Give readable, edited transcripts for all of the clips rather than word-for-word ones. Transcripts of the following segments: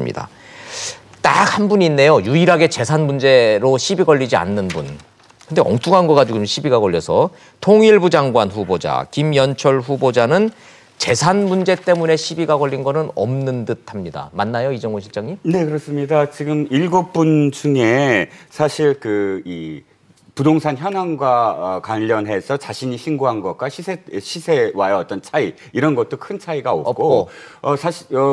있습니다. 딱 한 분이 있네요. 유일하게 재산 문제로 시비 걸리지 않는 분. 근데 엉뚱한 거 가지고 시비가 걸려서 통일부 장관 후보자 김연철 후보자는 재산 문제 때문에 시비가 걸린 거는 없는 듯합니다. 맞나요, 이정호 실장님? 네, 그렇습니다. 지금 7분 중에 사실 이 부동산 현황과 관련해서 자신이 신고한 것과 시세와의 어떤 차이 이런 것도 큰 차이가 없고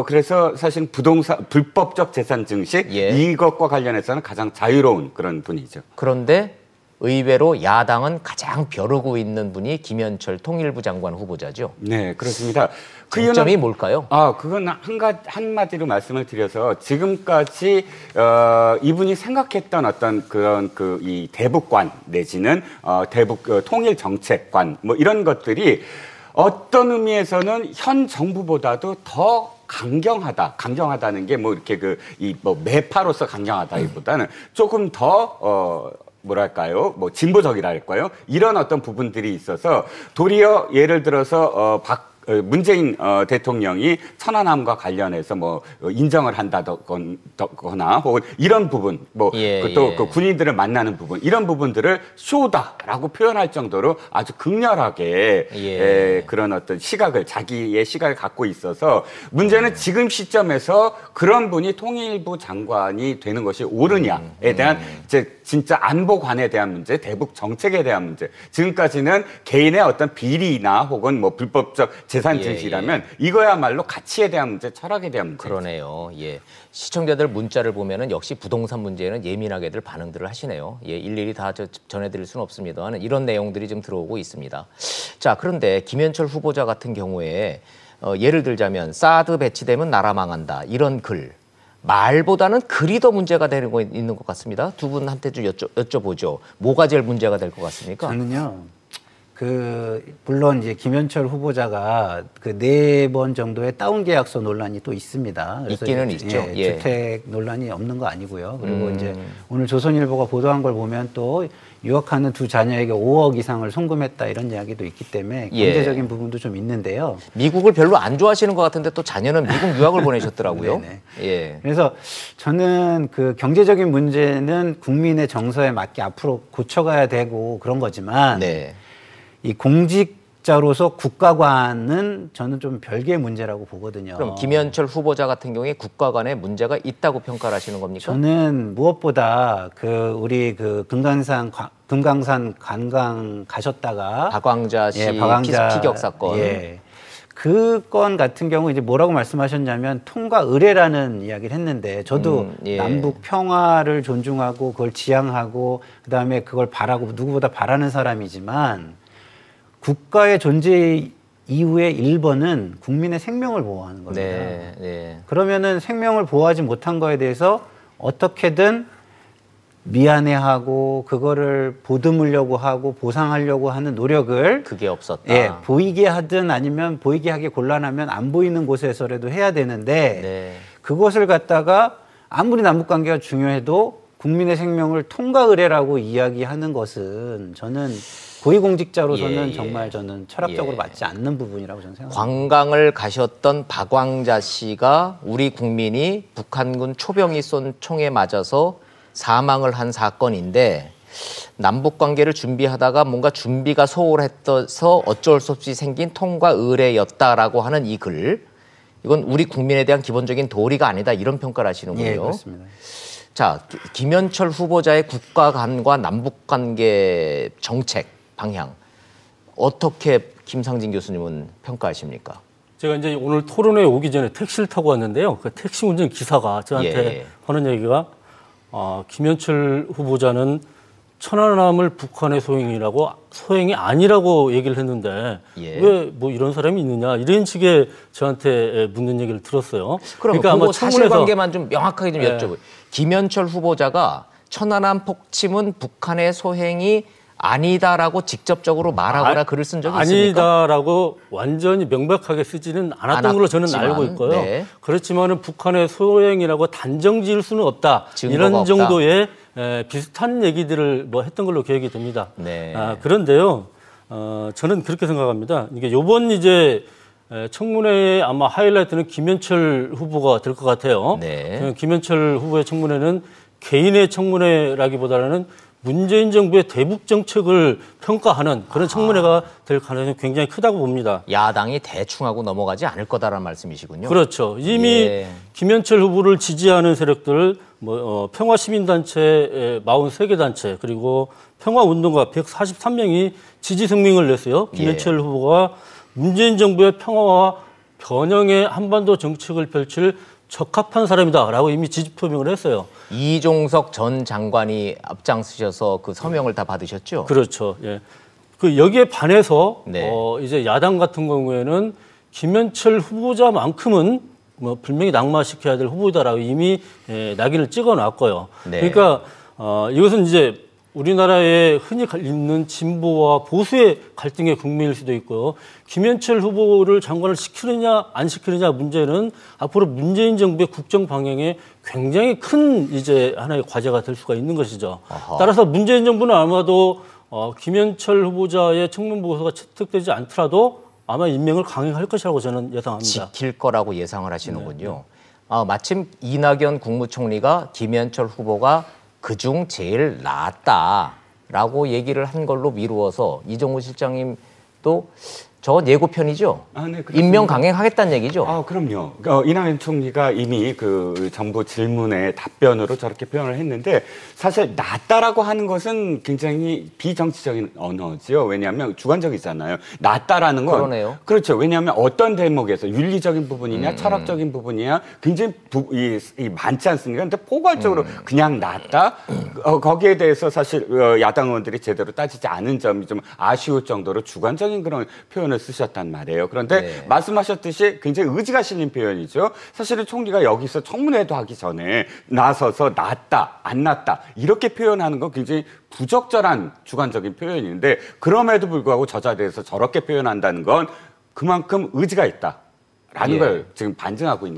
그래서 사실 부동산 불법적 재산 증식 이것과 관련해서는 가장 자유로운 그런 분이죠. 그런데 의외로 야당은 가장 벼르고 있는 분이 김연철 통일부 장관 후보자죠. 네, 그렇습니다. 그 장점이 뭘까요? 그건 한마디로 말씀을 드려서 지금까지 이분이 생각했던 어떤 그런 이 대북관 내지는 대북 통일 정책관 뭐 이런 것들이 어떤 의미에서는 현 정부보다도 더 강경하다는 게 뭐 이렇게 매파로서 강경하다기보다는 조금 더 뭐랄까요? 뭐 진보적이라 할까요? 이런 어떤 부분들이 있어서 도리어 예를 들어서 문재인 대통령이 천안함과 관련해서 뭐 인정을 한다거나 혹은 이런 부분 또 그 군인들을 만나는 부분 이런 부분들을 쇼다라고 표현할 정도로 아주 극렬하게 그런 어떤 자기의 시각을 갖고 있어서 문제는 지금 시점에서 그런 분이 통일부 장관이 되는 것이 옳으냐에 대한 진짜 안보관에 대한 문제, 대북 정책에 대한 문제. 지금까지는 개인의 어떤 비리나 혹은 뭐 불법적 재산 증식이라면 이거야말로 가치에 대한 문제, 철학에 대한 문제. 그러네요. 예. 시청자들 문자를 보면은 역시 부동산 문제에는 예민하게들 반응들을 하시네요. 예, 일일이 다 전해드릴 수는 없습니다만 이런 내용들이 좀 들어오고 있습니다. 자, 그런데 김연철 후보자 같은 경우에 예를 들자면 사드 배치되면 나라 망한다 이런 글. 말보다는 글이 더 문제가 되는 거 있는 것 같습니다. 두 분한테 좀 여쭤보죠. 뭐가 제일 문제가 될 것 같습니까? 저는요. 물론 이제 김연철 후보자가 4번 정도의 다운 계약서 논란이 또 있습니다. 그래서 있기는 있죠. 주택 논란이 없는 거 아니고요. 그리고 이제 오늘 조선일보가 보도한 걸 보면 또 유학하는 2 자녀에게 5억 이상을 송금했다 이런 이야기도 있기 때문에 경제적인 부분도 좀 있는데요. 미국을 별로 안 좋아하시는 것 같은데 또 자녀는 미국 유학을 보내셨더라고요. 예. 그래서 저는 경제적인 문제는 국민의 정서에 맞게 앞으로 고쳐가야 되고 그런 거지만 이 공직자로서 국가관은 저는 좀 별개의 문제라고 보거든요. 그럼 김연철 후보자 같은 경우에 국가관에 문제가 있다고 평가를 하시는 겁니까? 저는 무엇보다 우리 금강산 관광 가셨다가 박광자 씨 피격 사건. 그 건 같은 경우 이제 뭐라고 말씀하셨냐면 통과 의례라는 이야기를 했는데 저도 남북 평화를 존중하고 그걸 지향하고 그다음에 그걸 바라고 누구보다 바라는 사람이지만 국가의 존재 이후의 1번은 국민의 생명을 보호하는 겁니다. 그러면은 생명을 보호하지 못한 거에 대해서 어떻게든 미안해하고 그거를 보듬으려고 하고 보상하려고 하는 노력을 그게 없었다. 보이게 하든 아니면 보이게 하기 곤란하면 안 보이는 곳에서라도 해야 되는데 그것을 갖다가 아무리 남북관계가 중요해도 국민의 생명을 통과 의례라고 이야기하는 것은 저는 고위공직자로서는 정말 저는 철학적으로 맞지 않는 부분이라고 저는 생각합니다. 관광을 가셨던 박광자 씨가 우리 국민이 북한군 초병이 쏜 총에 맞아서 사망을 한 사건인데 남북관계를 준비하다가 뭔가 준비가 소홀해서 어쩔 수 없이 생긴 통과 의례였다라고 하는 이 글. 이건 우리 국민에 대한 기본적인 도리가 아니다 이런 평가를 하시는군요. 그렇습니다. 자, 김연철 후보자의 국가 간과 남북 관계 정책 방향 어떻게 김상진 교수님은 평가하십니까? 제가 이제 오늘 토론회 오기 전에 택시를 타고 왔는데요. 그 택시 운전 기사가 저한테 하는 얘기가 김연철 후보자는 천안함을 북한의 소행이 아니라고 얘기를 했는데 왜 뭐 이런 사람이 있느냐 이런 식의 저한테 묻는 얘기를 들었어요. 그러니까 아마 사실관계만 좀 명확하게 좀 여쭤보요. 김연철 후보자가 천안함 폭침은 북한의 소행이 아니다라고 직접적으로 말하거나 글을 쓴 적이 있습니까? 아니다라고 완전히 명백하게 쓰지는 않았던 걸로 저는 알고 있고요. 그렇지만은 북한의 소행이라고 단정 지을 수는 없다. 이런 정도의 비슷한 얘기들을 뭐 했던 걸로 기억이 됩니다. 그런데요, 저는 그렇게 생각합니다. 이게 요번 이제 청문회의 아마 하이라이트는 김현철 후보가 될 것 같아요. 네. 김현철 후보의 청문회는 개인의 청문회라기보다는 문재인 정부의 대북 정책을 평가하는 그런 청문회가 될 가능성이 굉장히 크다고 봅니다. 야당이 대충 하고 넘어가지 않을 거다라는 말씀이시군요. 그렇죠. 이미 김현철 후보를 지지하는 세력들, 평화시민단체 43개 단체, 그리고 평화운동가 143명이 지지 성명을 냈어요. 김현철 후보가 문재인 정부의 평화와 변형의 한반도 정책을 펼칠 적합한 사람이다라고 이미 지지 표명을 했어요. 이종석 전 장관이 앞장서셔서 그 서명을 다 받으셨죠? 그렇죠. 예. 여기에 반해서 네. 이제 야당 같은 경우에는 김현철 후보자만큼은 분명히 낙마시켜야 될 후보다라고 이미 낙인을 찍어놨고요. 네. 그러니까 이것은 이제 우리나라에 흔히 있는 진보와 보수의 갈등의 국면일 수도 있고요. 김현철 후보를 장관을 시키느냐 안 시키느냐 문제는 앞으로 문재인 정부의 국정 방향에 굉장히 큰 이제 하나의 과제가 될 수가 있는 것이죠. 아하. 따라서 문재인 정부는 아마도 김현철 후보자의 청문 보고서가 채택되지 않더라도 아마 임명을 강행할 것이라고 저는 예상합니다. 지킬 거라고 예상을 하시는군요. 마침 이낙연 국무총리가 김현철 후보가 그중 제일 낫다라고 얘기를 한 걸로 미루어서 이정우 실장님도 저건 예고편이죠? 네, 그렇습니다. 임명 강행하겠다는 얘기죠? 그럼요. 이낙연 총리가 이미 그 정부 질문에 답변으로 저렇게 표현을 했는데 사실 낫다라고 하는 것은 굉장히 비정치적인 언어지요. 왜냐하면 주관적이잖아요. 낫다라는 건 그러네요. 그렇죠. 왜냐하면 어떤 대목에서 윤리적인 부분이냐 철학적인 부분이냐 굉장히 많지 않습니까? 근데 포괄적으로 그냥 낫다? 거기에 대해서 사실 야당 의원들이 제대로 따지지 않은 점이 좀 아쉬울 정도로 주관적인 그런 표현을 쓰셨단 말이에요. 그런데 말씀하셨듯이 굉장히 의지가 실린 표현이죠. 사실은 총리가 여기서 청문회도 하기 전에 나서서 낫다, 안 낫다 이렇게 표현하는 건 굉장히 부적절한 주관적인 표현인데 그럼에도 불구하고 저 자리에서 저렇게 표현한다는 건 그만큼 의지가 있다라는 걸 지금 반증하고 있는